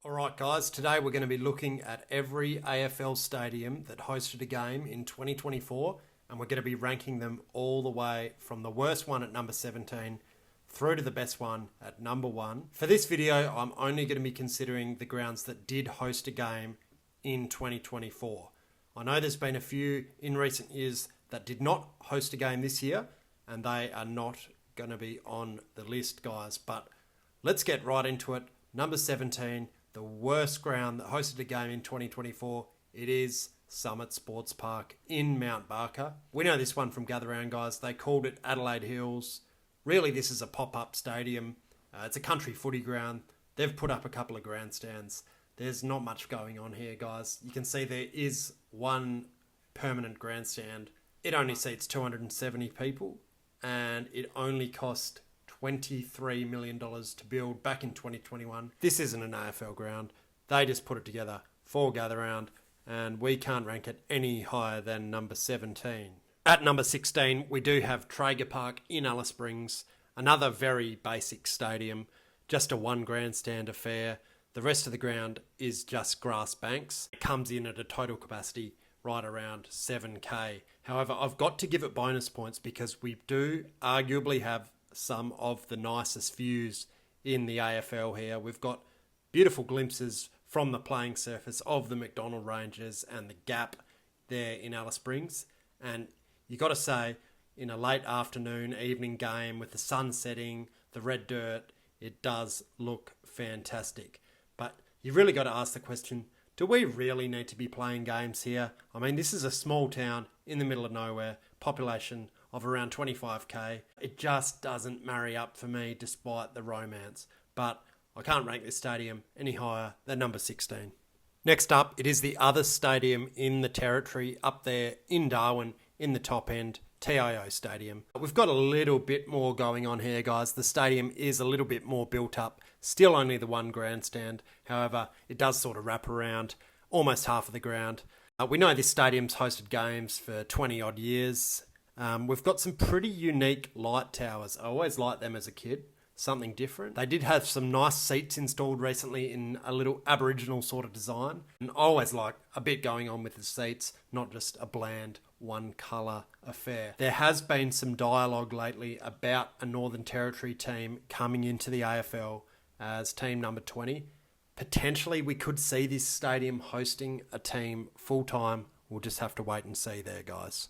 Alright guys, today we're going to be looking at every AFL stadium that hosted a game in 2024, and we're going to be ranking them all the way from the worst one at number 17 through to the best one at number 1. For this video, I'm only going to be considering the grounds that did host a game in 2024. I know there's been a few in recent years that did not host a game this year, and they are not going to be on the list, guys. But let's get right into it. Number 17, the worst ground that hosted a game in 2024, it is Summit Sports Park in Mount Barker. We know this one from Gather Round, guys. They called it Adelaide Hills. Really, this is a pop-up stadium. It's a country footy ground. They've put up a couple of grandstands. There's not much going on here, guys. You can see there is one permanent grandstand. It only seats 270 people, and it only cost $23 million to build back in 2021. This isn't an AFL ground. They just put it together for Gather Round, and we can't rank it any higher than number 17. At number 16, we do have Traeger Park in Alice Springs, another very basic stadium, just a one grandstand affair. The rest of the ground is just grass banks. It comes in at a total capacity right around 7K. However, I've got to give it bonus points because we do arguably have some of the nicest views in the AFL here. We've got beautiful glimpses from the playing surface of the McDonnell Ranges and the Gap there in Alice Springs. And you got to say, in a late afternoon, evening game with the sun setting, the red dirt, it does look fantastic. But you really got to ask the question, do we really need to be playing games here? I mean, this is a small town in the middle of nowhere, population of around 25k. It just doesn't marry up for me despite the romance. But I can't rank this stadium any higher than number 16. Next up, it is the other stadium in the territory up there in Darwin in the top end, TIO Stadium. We've got a little bit more going on here, guys. The stadium is a little bit more built up. Still only the one grandstand. However, it does sort of wrap around almost half of the ground. We know this stadium's hosted games for 20 odd years. We've got some pretty unique light towers. I always liked them as a kid. Something different. They did have some nice seats installed recently in a little Aboriginal sort of design. And I always like a bit going on with the seats, not just a bland one colour affair. There has been some dialogue lately about a Northern Territory team coming into the AFL as team number 20. Potentially we could see this stadium hosting a team full-time. We'll just have to wait and see there, guys.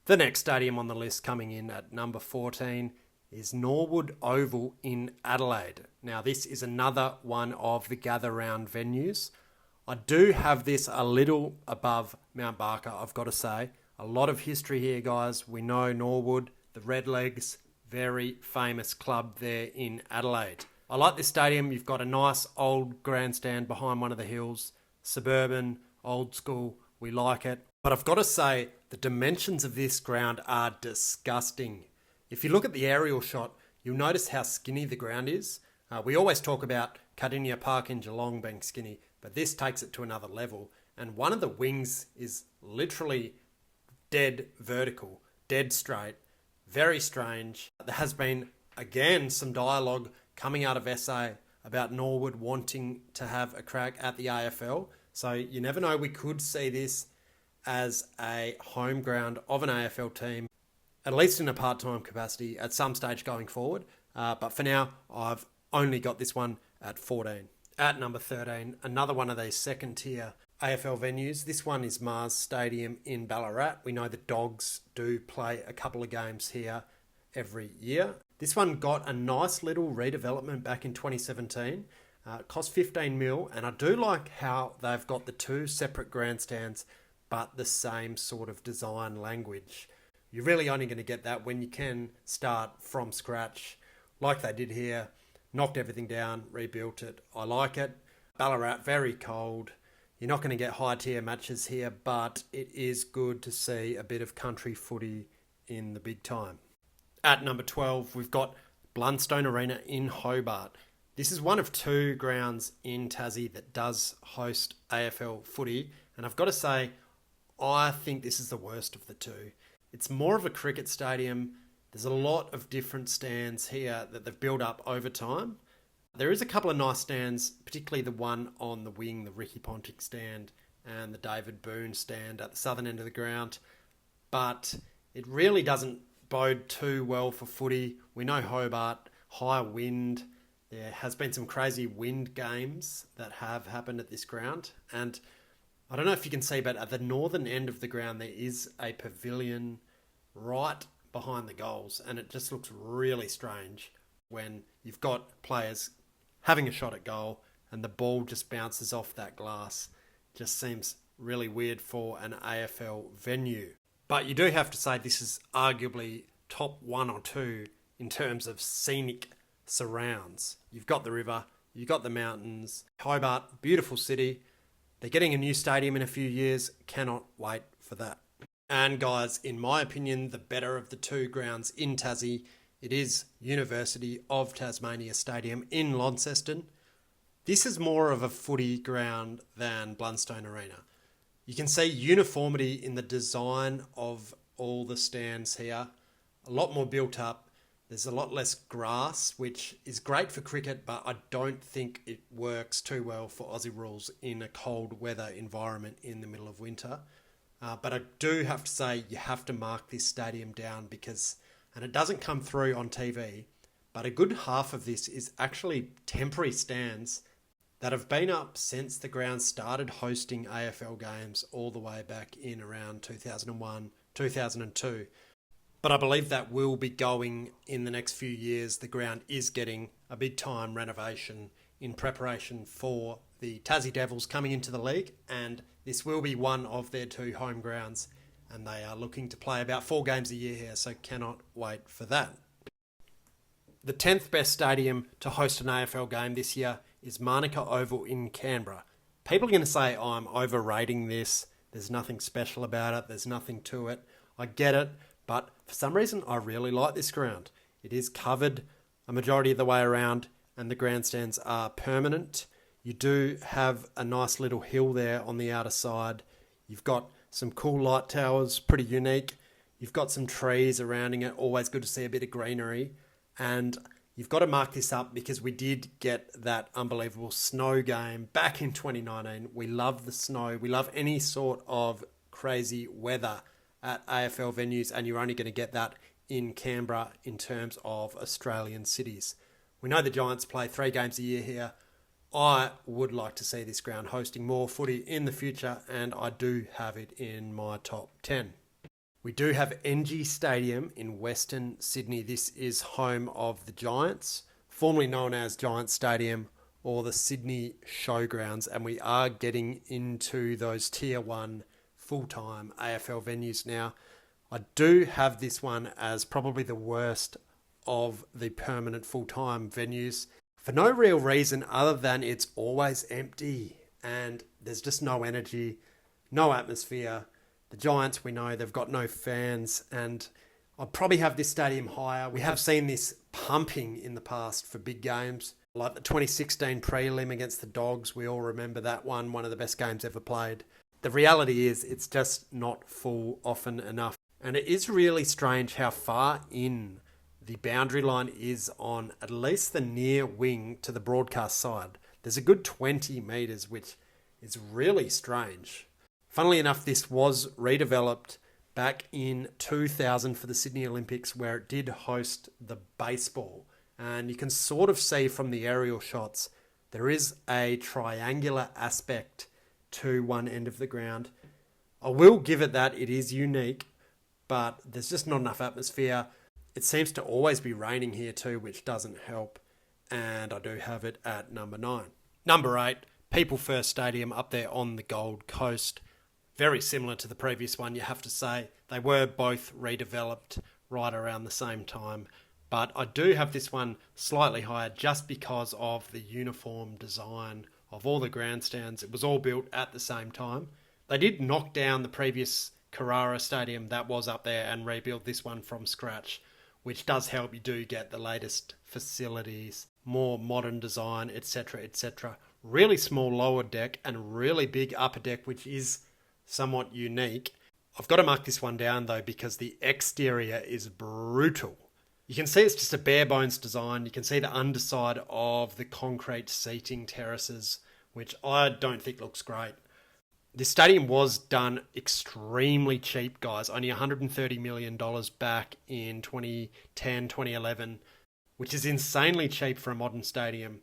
The next stadium on the list coming in at number 14 is Norwood Oval in Adelaide. Now this is another one of the Gather Round venues. I do have this a little above Mount Barker, I've got to say. A lot of history here, guys. We know Norwood, the Redlegs, very famous club there in Adelaide. I like this stadium. You've got a nice old grandstand behind one of the hills. Suburban, old school, we like it. But I've got to say, the dimensions of this ground are disgusting. If you look at the aerial shot, you'll notice how skinny the ground is. We always talk about Cardinia Park in Geelong being skinny, but this takes it to another level. And one of the wings is literally dead vertical, dead straight, very strange. There has been, again, some dialogue coming out of SA about Norwood wanting to have a crack at the AFL. So you never know, we could see this as a home ground of an AFL team, at least in a part-time capacity at some stage going forward. But for now, I've only got this one at 14. At number 13, another one of these second-tier AFL venues. This one is Mars Stadium in Ballarat. We know the Dogs do play a couple of games here every year. This one got a nice little redevelopment back in 2017. It cost 15 mil, and I do like how they've got the two separate grandstands, but the same sort of design language. You're really only going to get that when you can start from scratch, like they did here. Knocked everything down, rebuilt it. I like it. Ballarat, very cold. You're not going to get high tier matches here, but it is good to see a bit of country footy in the big time. At number 12, we've got Blundstone Arena in Hobart. This is one of two grounds in Tassie that does host AFL footy, and I've got to say, I think this is the worst of the two. It's more of a cricket stadium. There's a lot of different stands here that they've built up over time. There is a couple of nice stands, particularly the one on the wing, the Ricky Pontic stand and the David Boone stand at the southern end of the ground. But it really doesn't bode too well for footy. We know Hobart, high wind. There has been some crazy wind games that have happened at this ground. And I don't know if you can see, but at the northern end of the ground, there is a pavilion right behind the goals. And it just looks really strange when you've got players having a shot at goal and the ball just bounces off that glass. Just seems really weird for an AFL venue. But you do have to say this is arguably top 1 or 2 in terms of scenic surrounds. You've got the river, you've got the mountains. Hobart, beautiful city. They're getting a new stadium in a few years. Cannot wait for that. And guys, in my opinion, the better of the 2 grounds in Tassie, it is University of Tasmania Stadium in Launceston. This is more of a footy ground than Blundstone Arena. You can see uniformity in the design of all the stands here. A lot more built up. There's a lot less grass, which is great for cricket, but I don't think it works too well for Aussie rules in a cold weather environment in the middle of winter. But I do have to say you have to mark this stadium down because, and it doesn't come through on TV, but a good half of this is actually temporary stands that have been up since the ground started hosting AFL games all the way back in around 2001, 2002. But I believe that will be going in the next few years. The ground is getting a big time renovation in preparation for the Tassie Devils coming into the league, and this will be one of their 2 home grounds, and they are looking to play about 4 games a year here, so cannot wait for that. The 10th best stadium to host an AFL game this year is Manuka Oval in Canberra. People are going to say, oh, I'm overrating this. There's nothing special about it. There's nothing to it. I get it. But for some reason, I really like this ground. It is covered a majority of the way around and the grandstands are permanent. You do have a nice little hill there on the outer side. You've got some cool light towers, pretty unique. You've got some trees surrounding it. Always good to see a bit of greenery. And you've got to mark this up because we did get that unbelievable snow game back in 2019. We love the snow. We love any sort of crazy weather at AFL venues, and you're only going to get that in Canberra in terms of Australian cities. We know the Giants play 3 games a year here. I would like to see this ground hosting more footy in the future, and I do have it in my top 10. We do have NG Stadium in Western Sydney. This is home of the Giants, formerly known as Giants Stadium or the Sydney Showgrounds, and we are getting into those Tier 1 full-time AFL venues now. I do have this one as probably the worst of the permanent full-time venues for no real reason other than it's always empty and there's just no energy, no atmosphere. The Giants, we know they've got no fans, and I'd probably have this stadium higher. We have seen this pumping in the past for big games, like the 2016 prelim against the Dogs. We all remember that one of the best games ever played. The reality is it's just not full often enough. And it is really strange how far in the boundary line is on at least the near wing to the broadcast side. There's a good 20 metres, which is really strange. Funnily enough, this was redeveloped back in 2000 for the Sydney Olympics, where it did host the baseball. And you can sort of see from the aerial shots, there is a triangular aspect to one end of the ground. I will give it that it is unique, but there's just not enough atmosphere. It seems to always be raining here too, which doesn't help. And I do have it at number 9. Number 8, People First Stadium up there on the Gold Coast. Very similar to the previous one, you have to say. They were both redeveloped right around the same time. But I do have this one slightly higher just because of the uniform design of all the grandstands. It was all built at the same time. They did knock down the previous Carrara Stadium that was up there and rebuild this one from scratch, which does help. You do get the latest facilities, more modern design, etc., etc. Really small lower deck and really big upper deck, which is somewhat unique. I've got to mark this one down though because the exterior is brutal. You can see it's just a bare bones design. You can see the underside of the concrete seating terraces, which I don't think looks great. This stadium was done extremely cheap, guys. Only $130 million back in 2010, 2011, which is insanely cheap for a modern stadium,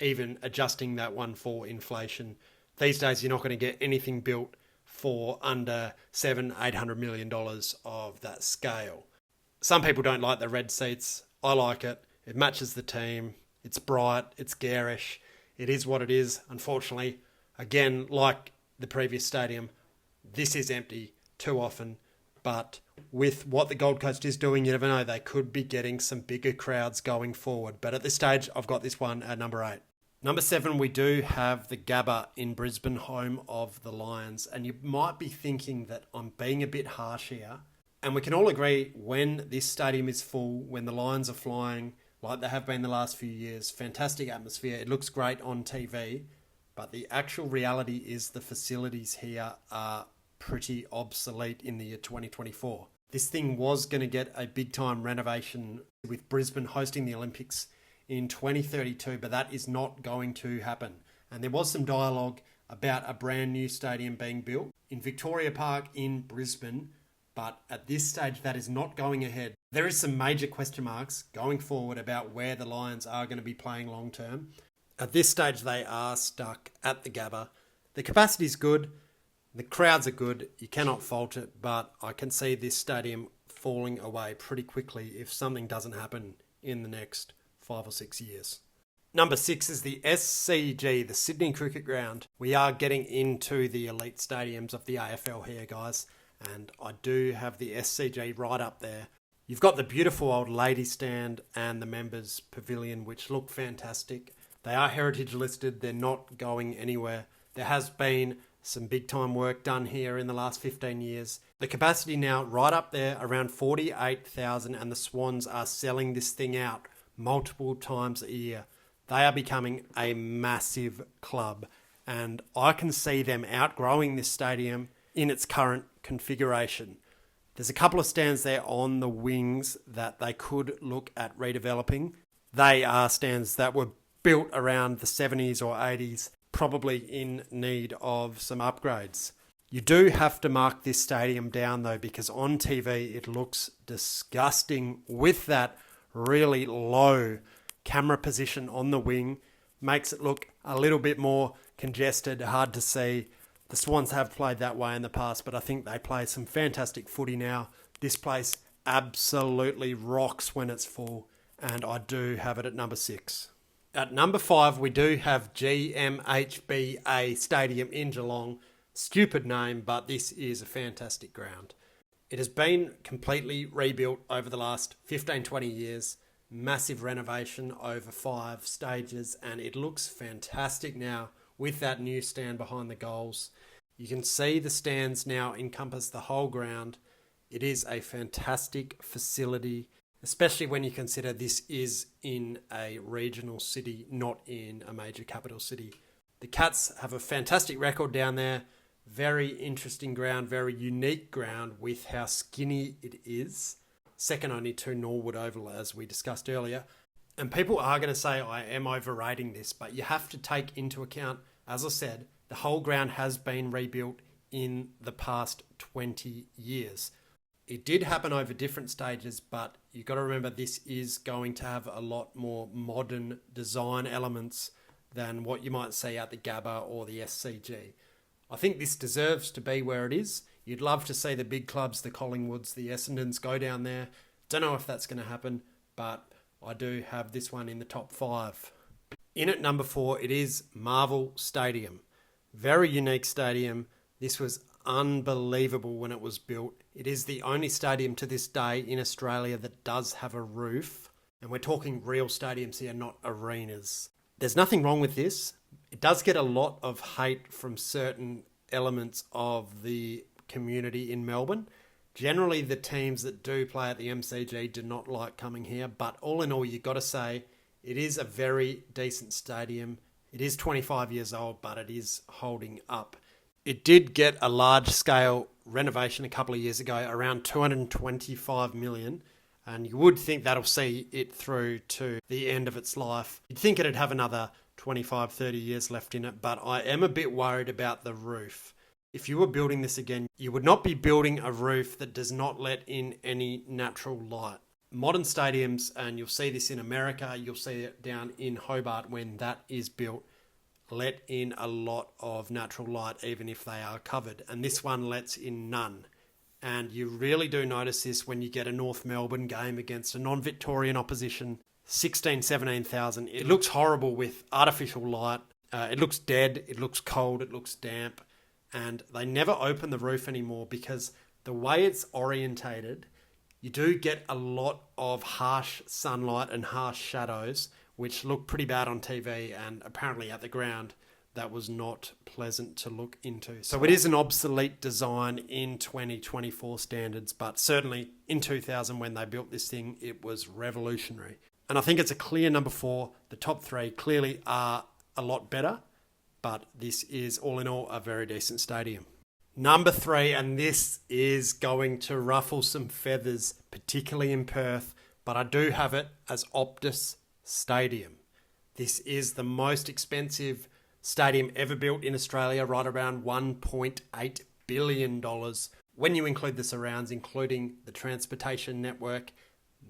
even adjusting that one for inflation. These days, you're not going to get anything built for under $700-800 million of that scale. Some people don't like the red seats. I like it. It matches the team. It's bright. It's garish. It is what it is. Unfortunately, again, like the previous stadium, this is empty too often. But with what the Gold Coast is doing, you never know. They could be getting some bigger crowds going forward. But at this stage, I've got this one at number 8. Number 7, we do have the Gabba in Brisbane, home of the Lions. And you might be thinking that I'm being a bit harsh here. And we can all agree when this stadium is full, when the Lions are flying, like they have been the last few years, fantastic atmosphere. It looks great on TV. But the actual reality is the facilities here are pretty obsolete in the year 2024. This thing was going to get a big time renovation with Brisbane hosting the Olympics in 2032, but that is not going to happen. And there was some dialogue about a brand new stadium being built in Victoria Park in Brisbane, but at this stage that is not going ahead. There is some major question marks going forward about where the Lions are going to be playing long term. At this stage, they are stuck at the Gabba. The capacity is good. The crowds are good. You cannot fault it, but I can see this stadium falling away pretty quickly if something doesn't happen in the next 5 or 6 years. Number 6 is the SCG, the Sydney Cricket Ground. We are getting into the elite stadiums of the AFL here, guys, and I do have the SCG right up there. You've got the beautiful old lady stand and the members' pavilion, which look fantastic. They are heritage listed. They're not going anywhere. There has been some big time work done here in the last 15 years. The capacity now right up there, around 48,000, and the Swans are selling this thing out multiple times a year. They are becoming a massive club, and I can see them outgrowing this stadium in its current configuration. There's a couple of stands there on the wings that they could look at redeveloping. They are stands that were built around the 70s or 80s, probably in need of some upgrades. You do have to mark this stadium down though, because on TV it looks disgusting with that really low camera position on the wing. Makes it look a little bit more congested, hard to see. The Swans have played that way in the past, but I think they play some fantastic footy now. This place absolutely rocks when it's full, and I do have it at number 6. At number 5, we do have GMHBA Stadium in Geelong. Stupid name, but this is a fantastic ground. It has been completely rebuilt over the last 15-20 years. Massive renovation over 5 stages, and it looks fantastic now with that new stand behind the goals. You can see the stands now encompass the whole ground. It is a fantastic facility, especially when you consider this is in a regional city, not in a major capital city. The Cats have a fantastic record down there. Very interesting ground, very unique ground with how skinny it is. Second only to Norwood Oval, as we discussed earlier. And people are going to say I am overrating this, but you have to take into account, as I said, the whole ground has been rebuilt in the past 20 years. It did happen over different stages, but you've got to remember this is going to have a lot more modern design elements than what you might see at the Gabba or the SCG. I think this deserves to be where it is. You'd love to see the big clubs, the Collingwoods, the Essendons go down there. Don't know if that's going to happen, but I do have this one in the top 5. In at number 4, it is Marvel Stadium. Very unique stadium. This was unbelievable when it was built. It is the only stadium to this day in Australia that does have a roof. And we're talking real stadiums here, not arenas. There's nothing wrong with this. It does get a lot of hate from certain elements of the community in Melbourne. Generally, the teams that do play at the MCG do not like coming here. But all in all, you've got to say it is a very decent stadium. It is 25 years old, but it is holding up. It did get a large-scale renovation a couple of years ago, around $225 million. and you would think that'll see it through to the end of its life. You'd think it'd have another 25, 30 years left in it, but I am a bit worried about the roof. If you were building this again, you would not be building a roof that does not let in any natural light. Modern stadiums, and you'll see this in America, you'll see it down in Hobart when that is built, let in a lot of natural light, even if they are covered. And this one lets in none. And you really do notice this when you get a North Melbourne game against a non-Victorian opposition, 16,000, 17,000. It looks horrible with artificial light. It looks dead, it looks cold, it looks damp. And they never open the roof anymore because the way it's orientated, you do get a lot of harsh sunlight and harsh shadows, which look pretty bad on TV, and apparently at the ground that was not pleasant to look into. So it is an obsolete design in 2024 standards, but certainly in 2000 when they built this thing, it was revolutionary. And I think it's a clear number 4. The top 3 clearly are a lot better, but this is all in all a very decent stadium. Number 3, and this is going to ruffle some feathers, particularly in Perth, but I do have it as Optus Stadium. This is the most expensive stadium ever built in Australia, right around $1.8 billion. When you include the surrounds, including the transportation network,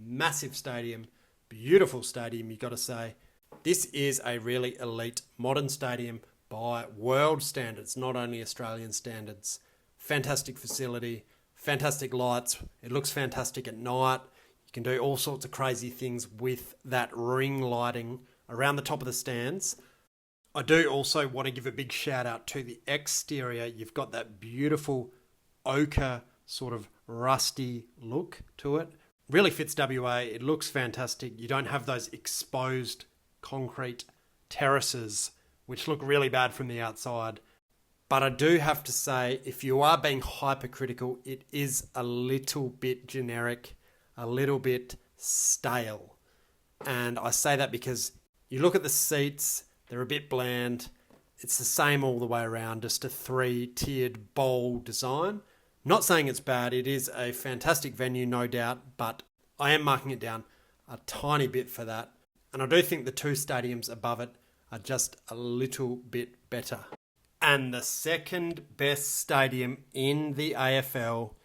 massive stadium, beautiful stadium, you got to say. This is a really elite modern stadium by world standards, not only Australian standards. Fantastic facility, fantastic lights. It looks fantastic at night. You can do all sorts of crazy things with that ring lighting around the top of the stands. I do also want to give a big shout out to the exterior. You've got that beautiful ochre sort of rusty look to it. Really fits WA. It looks fantastic. You don't have those exposed concrete terraces which look really bad from the outside. But I do have to say, if you are being hypercritical, it is a little bit generic, a little bit stale. And I say that because you look at the seats, they're a bit bland. It's the same all the way around, just a 3-tiered bowl design. Not saying it's bad, it is a fantastic venue, no doubt, but I am marking it down a tiny bit for that. And I do think the 2 stadiums above it are just a little bit better. And the second best stadium in the AFL,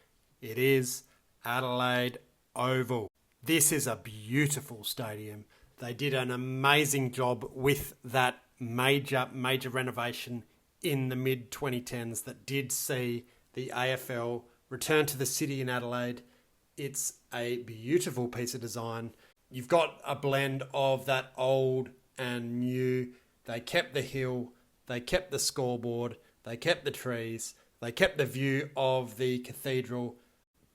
it is Adelaide Oval. This is a beautiful stadium. They did an amazing job with that major renovation in the mid-2010s that did see the AFL return to the city in Adelaide. It's a beautiful piece of design. You've got a blend of that old and new. They kept the hill, they kept the scoreboard, they kept the trees, they kept the view of the cathedral,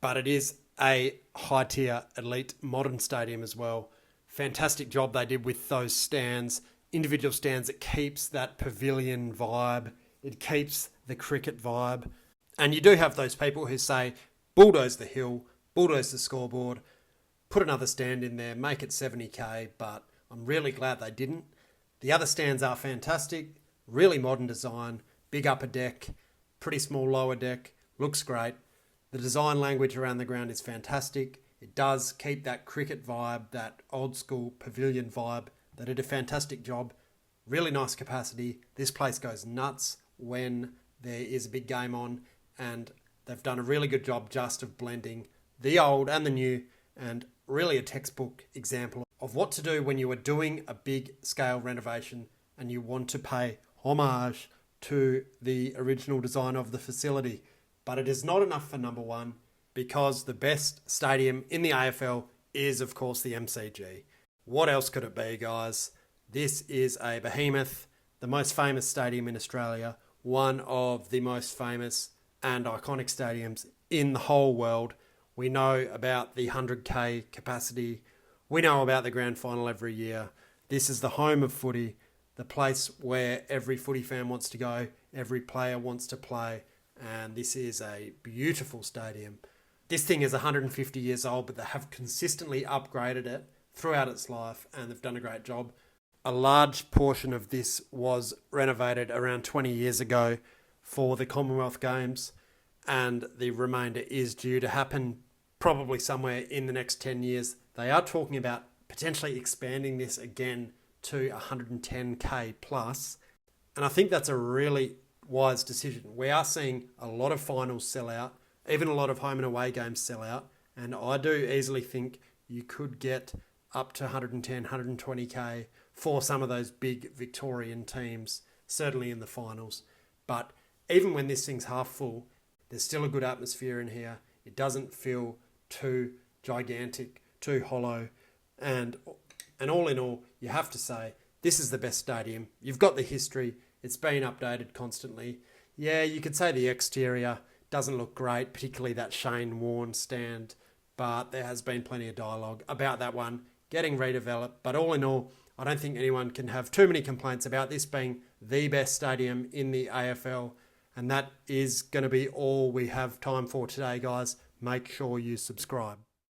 but it is a high-tier, elite, modern stadium as well. Fantastic job they did with those stands, individual stands. It keeps that pavilion vibe, it keeps the cricket vibe. And you do have those people who say, bulldoze the hill, bulldoze the scoreboard, put another stand in there, make it 70k, but I'm really glad they didn't. The other stands are fantastic, really modern design, big upper deck, pretty small lower deck, looks great. The design language around the ground is fantastic. It does keep that cricket vibe, that old school pavilion vibe. They did a fantastic job, really nice capacity. This place goes nuts when there is a big game on, and they've done a really good job just of blending the old and the new, and really a textbook example of what to do when you are doing a big scale renovation and you want to pay homage to the original design of the facility. But it is not enough for number 1, because the best stadium in the AFL is, of course, the MCG. What else could it be, guys? This is a behemoth, the most famous stadium in Australia, one of the most famous and iconic stadiums in the whole world. We know about the 100k capacity. We know about the grand final every year. This is the home of footy, the place where every footy fan wants to go, every player wants to play, and this is a beautiful stadium. This thing is 150 years old, but they have consistently upgraded it throughout its life, and they've done a great job. A large portion of this was renovated around 20 years ago for the Commonwealth Games, and the remainder is due to happen probably somewhere in the next 10 years. They are talking about potentially expanding this again to 110k plus. And I think that's a really wise decision. We are seeing a lot of finals sell out, even a lot of home and away games sell out. And I do easily think you could get up to 110, 120k for some of those big Victorian teams, certainly in the finals. But even when this thing's half full, there's still a good atmosphere in here. It doesn't feel too gigantic, too hollow. And all in all, you have to say, this is the best stadium. You've got the history. It's been updated constantly. Yeah, you could say the exterior doesn't look great, particularly that Shane Warne stand, but there has been plenty of dialogue about that one getting redeveloped. But all in all, I don't think anyone can have too many complaints about this being the best stadium in the AFL. And that is going to be all we have time for today, guys. Make sure you subscribe.